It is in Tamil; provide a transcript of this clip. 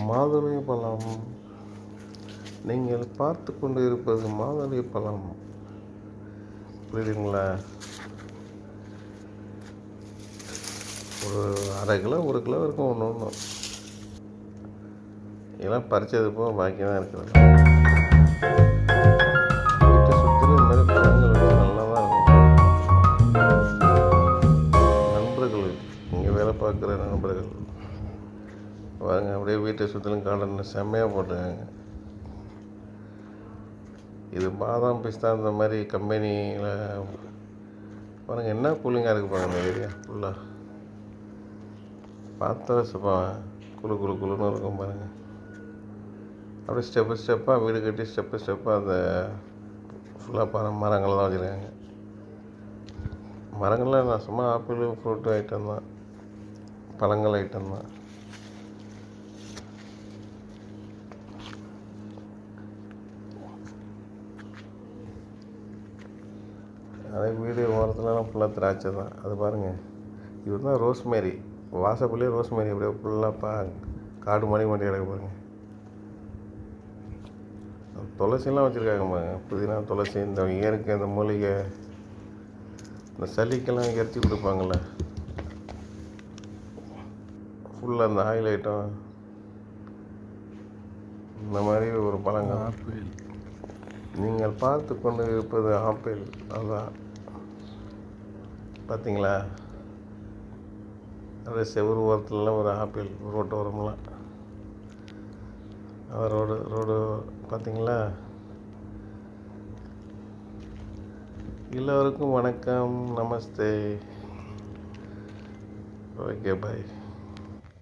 மாதுளை பழம். நீங்கள் பார்த்து கொண்டு இருப்பது மாதுளை பழம். புரியுதுங்களா? ஒரு அரை கிலோ 1 கிலோ இருக்கும் ஒன்று ஒன்று. இதெல்லாம் பறிச்சது போக பாக்கி தான் இருக்கிறது. வீட்டை சுற்றிலும் இந்த மாதிரி பழங்கள் வச்சு நல்லா தான் இருக்கும். நண்பர்கள், இங்கே வேலை பார்க்குற நண்பர்கள் வாங்க, அப்படியே வீட்டை சுற்றிலும் கார்டன் செம்மையாக போட்டுருக்காங்க. இது பாதாம் பிஸ்தா இந்த மாதிரி கம்பெனியில் பாருங்கள், என்ன கூலிங்காக இருக்குது பாருங்கள். இந்த ஏரியா ஃபுல்லாக பார்த்தா குழு குழு குழுன்னு இருக்கும் பாருங்கள். அப்படியே ஸ்டெப்பாக வீடு கட்டி ஸ்டெப்பாக அந்த ஃபுல்லாக மரங்கள்லாம் வச்சுருக்காங்க. மரங்கள்லாம் நான் சும்மா ஆப்பிள் ஃப்ரூட் ஐட்டம் தான், பழங்கள் ஐட்டம் தான். அதே வீடு ஓரத்துலலாம் ஃபுல்லாக திராட்சை தான். அது பாருங்கள், இது தான் ரோஸ்மேரி. வாசப்பள்ளியே ரோஸ்மேரி அப்படியே ஃபுல்லாக காடு மணி கிடக்கு பாருங்கள். துளசிலாம் வச்சுருக்காங்க பாருங்க. புதினா, துளசி, இந்த இயற்கை, இந்த மூலிகை, இந்த சளிக்கெல்லாம் இறச்சி கொடுப்பாங்கள்ல, ஃபுல்லாக அந்த ஆயில் ஐட்டம், இந்த மாதிரி ஒரு பழங்கள். ஆப்பிள். நீங்கள் பார்த்து கொண்டு இருப்பது ஆப்பிள். அதுதான் பார்த்தீங்களா? அப்படியே செவ்வறு ஓரத்துலலாம் ஒரு ஆப்பிள், ரோட்டு ஓரம்லாம். ரோடு பார்த்தீங்களா? எல்லோருக்கும் வணக்கம், நமஸ்தே, ஓகே, பாய்.